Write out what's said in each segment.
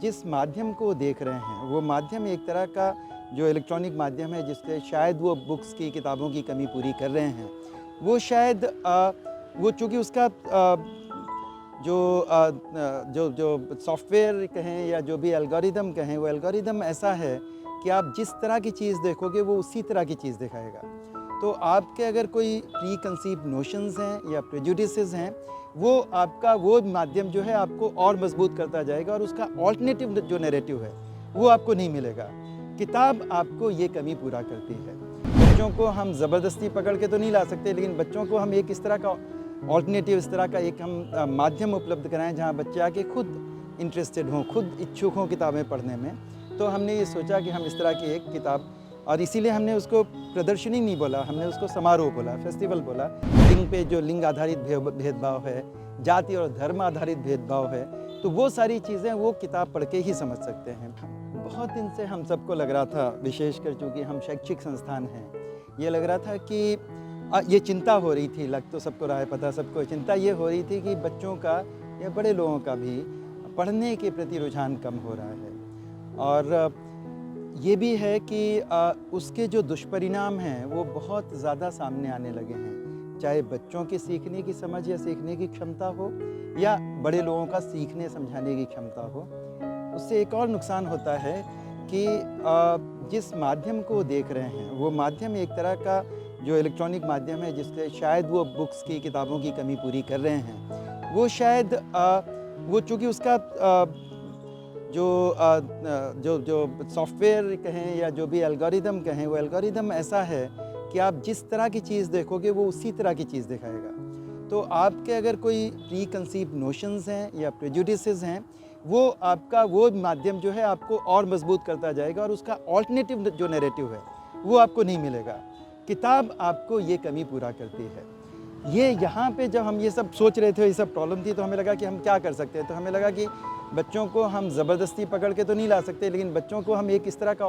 जिस माध्यम को देख रहे हैं वो माध्यम एक तरह का जो इलेक्ट्रॉनिक माध्यम है जिससे शायद वो बुक्स की किताबों की कमी पूरी कर रहे हैं। वो शायद वो चूँकि उसका जो सॉफ्टवेयर कहें या जो भी एल्गोरिदम कहें, वो एल्गोरिदम ऐसा है कि आप जिस तरह की चीज़ देखोगे वो उसी तरह की चीज़ दिखाएगा। तो आपके अगर कोई प्री कंसीव्ड नोशंस हैं या प्रेजुडिसेस हैं, वो आपका वो माध्यम जो है आपको और मजबूत करता जाएगा और उसका ऑल्टरनेटिव जो नैरेटिव है वो आपको नहीं मिलेगा। किताब आपको ये कमी पूरा करती है। बच्चों को हम ज़बरदस्ती पकड़ के तो नहीं ला सकते, लेकिन बच्चों को हम एक इस तरह का ऑल्टरनेटिव, इस तरह का एक हम माध्यम उपलब्ध कराएं जहां बच्चे आके खुद इंटरेस्टेड हों, खुद इच्छुक हों किताबें पढ़ने में। तो हमने ये सोचा कि हम इस तरह की एक किताब, और इसीलिए हमने उसको प्रदर्शनी नहीं बोला, हमने उसको समारोह बोला, फेस्टिवल बोला। लिंग पे जो लिंग आधारित भेदभाव है, जाति और धर्म आधारित भेदभाव है, तो वो सारी चीज़ें वो किताब पढ़ के ही समझ सकते हैं। बहुत दिन से हम सबको लग रहा था, विशेषकर चूँकि हम शैक्षिक संस्थान हैं, ये लग रहा था कि ये चिंता हो रही थी, लग तो सबको रहा है, पता सबको, चिंता ये हो रही थी कि बच्चों का या बड़े लोगों का भी पढ़ने के प्रति रुझान कम हो रहा है। और ये भी है कि उसके जो दुष्परिणाम हैं वो बहुत ज़्यादा सामने आने लगे हैं, चाहे बच्चों की सीखने की समझ या सीखने की क्षमता हो या बड़े लोगों का सीखने समझाने की क्षमता हो। उससे एक और नुकसान होता है कि जिस माध्यम को देख रहे हैं वो माध्यम एक तरह का जो इलेक्ट्रॉनिक माध्यम है जिससे शायद वो बुक्स की किताबों की कमी पूरी कर रहे हैं। वो शायद वो चूँकि उसका जो सॉफ्टवेयर कहें या जो भी एल्गोरिदम कहें, वो एल्गोरिदम ऐसा है कि आप जिस तरह की चीज़ देखोगे वो उसी तरह की चीज़ दिखाएगा। तो आपके अगर कोई प्री कंसीव्ड नोशंस हैं या प्रेजुडिसेस हैं, वो आपका वो माध्यम जो है आपको और मजबूत करता जाएगा और उसका ऑल्टरनेटिव जो नैरेटिव है वो आपको नहीं मिलेगा। किताब आपको ये कमी पूरा करती है। ये यहाँ पे जब हम ये सब सोच रहे थे, ये सब प्रॉब्लम थी, तो हमें लगा कि हम क्या कर सकते हैं। तो हमें लगा कि बच्चों को हम ज़बरदस्ती पकड़ के तो नहीं ला सकते, लेकिन बच्चों को हम एक इस तरह का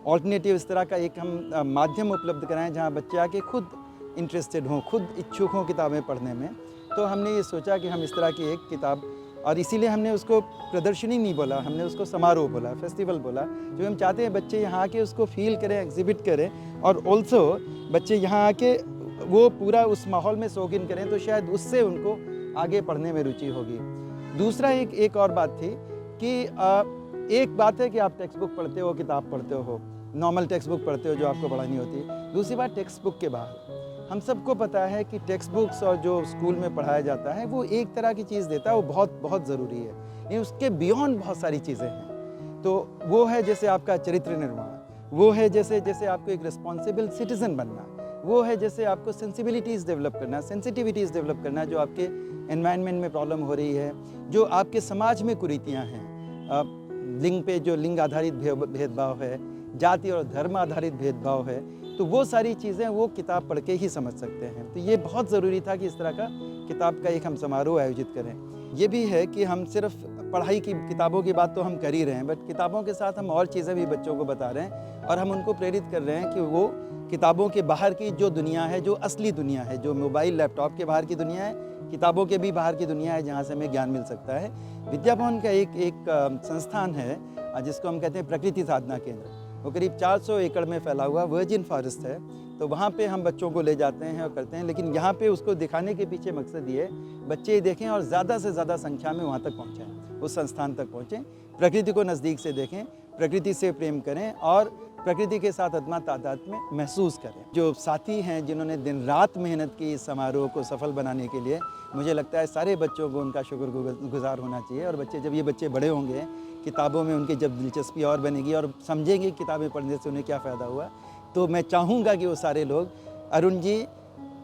ऑल्टरनेटिव, इस तरह का एक हम माध्यम उपलब्ध कराएं जहाँ बच्चे आके खुद इंटरेस्टेड हों, खुद इच्छुक हों किताबें पढ़ने में। तो हमने ये सोचा कि हम इस तरह की एक किताब, और इसीलिए हमने उसको प्रदर्शनी नहीं बोला, हमने उसको समारोह बोला, फेस्टिवल बोला। जो हम चाहते हैं बच्चे यहाँ आके उसको फील करें, एग्जिबिट करें, और ऑल्सो बच्चे यहाँ आके वो पूरा उस माहौल में सोक इन करें, तो शायद उससे उनको आगे पढ़ने में रुचि होगी। दूसरा एक और बात थी कि एक बात है कि आप टेक्स्ट बुक पढ़ते हो, किताब पढ़ते हो, नॉर्मल टेक्स्ट बुक पढ़ते हो जो आपको पढ़ानी होती है। दूसरी बात टेक्स्ट बुक के बाहर, हम सबको पता है कि टेक्स्ट बुक्स और जो स्कूल में पढ़ाया जाता है वो एक तरह की चीज़ देता है, वो बहुत बहुत ज़रूरी है, लेकिन उसके बियॉन्ड बहुत सारी चीज़ें हैं। तो वो है जैसे आपका चरित्र निर्माण, वो है जैसे आपको एक रिस्पॉन्सिबल सिटीज़न बनना, वो है जैसे आपको सेंसिबिलिटीज़ डेवलप करना, सेंसिटिविटीज़ डेवलप करना, जो आपके एनवायरनमेंट में प्रॉब्लम हो रही है, जो आपके समाज में कुरीतियाँ हैं, लिंग पे जो लिंग आधारित भेदभाव है, जाति और धर्म आधारित भेदभाव है, तो वो सारी चीज़ें वो किताब पढ़ के ही समझ सकते हैं। तो ये बहुत ज़रूरी था कि इस तरह का किताब का एक हम समारोह आयोजित करें। ये भी है कि हम सिर्फ पढ़ाई की किताबों की बात तो हम कर ही रहे हैं, बट किताबों के साथ हम और चीज़ें भी बच्चों को बता रहे हैं, और हम उनको प्रेरित कर रहे हैं कि वो किताबों के बाहर की जो दुनिया है, जो असली दुनिया है, जो मोबाइल लैपटॉप के बाहर की दुनिया है, किताबों के भी बाहर की दुनिया है जहाँ से हमें ज्ञान मिल सकता है। विद्या भवन का एक संस्थान है जिसको हम कहते हैं प्रकृति साधना केंद्र। वो करीब 400 एकड़ में फैला हुआ वर्जिन फॉरेस्ट है। तो वहाँ पे हम बच्चों को ले जाते हैं और करते हैं, लेकिन यहाँ पे उसको दिखाने के पीछे मकसद ये है बच्चे देखें और ज़्यादा से ज़्यादा संख्या में वहाँ तक पहुँचें, उस संस्थान तक पहुँचें, प्रकृति को नज़दीक से देखें, प्रकृति से प्रेम करें और प्रकृति के साथ आत्मा तादाद में महसूस करें। जो साथी हैं जिन्होंने दिन रात मेहनत की इस समारोह को सफल बनाने के लिए, मुझे लगता है सारे बच्चों को उनका शुक्रगुजार होना चाहिए। और जब ये बच्चे बड़े होंगे, किताबों में उनकी जब दिलचस्पी और बनेगी और समझेंगे किताबें पढ़ने से उन्हें क्या फ़ायदा हुआ, तो मैं चाहूँगा कि वो सारे लोग, अरुण जी,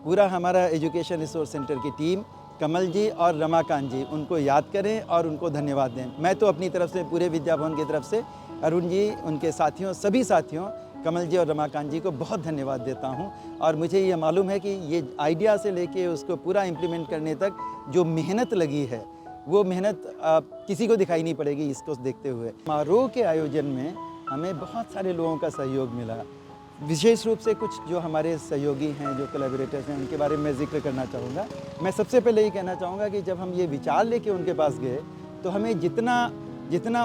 पूरा हमारा एजुकेशन रिसोर्स सेंटर की टीम, कमल जी और रमाकांत जी, उनको याद करें और उनको धन्यवाद दें। मैं तो अपनी तरफ से, पूरे विद्या भवन की तरफ से अरुण जी, उनके साथियों, सभी साथियों, कमल जी और रमाकांत जी को बहुत धन्यवाद देता हूं। और मुझे ये मालूम है कि ये आइडिया से लेके उसको पूरा इम्प्लीमेंट करने तक जो मेहनत लगी है, वो मेहनत किसी को दिखाई नहीं पड़ेगी इसको देखते हुए। समारोह के आयोजन में हमें बहुत सारे लोगों का सहयोग मिला, विशेष रूप से कुछ जो हमारे सहयोगी हैं, जो कोलैबोरेटर्स हैं, उनके बारे में जिक्र करना चाहूँगा। मैं सबसे पहले ये कहना चाहूँगा कि जब हम ये विचार लेके उनके पास गए, तो हमें जितना जितना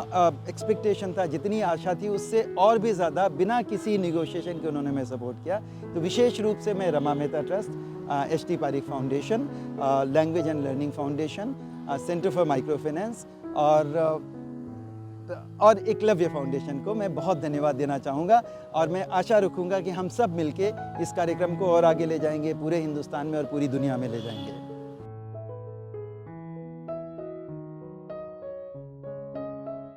एक्सपेक्टेशन था, जितनी आशा थी, उससे और भी ज़्यादा बिना किसी निगोशिएशन के उन्होंने मैं सपोर्ट किया। तो विशेष रूप से मैं Rama Mehta trust, H T Parikh foundation, language and learning foundation, centre for micro finance और एकलव्य फाउंडेशन को मैं बहुत धन्यवाद देना चाहूँगा। और मैं आशा रखूँगा कि हम सब मिलके इस कार्यक्रम को और आगे ले जाएंगे, पूरे हिंदुस्तान में और पूरी दुनिया में ले जाएंगे।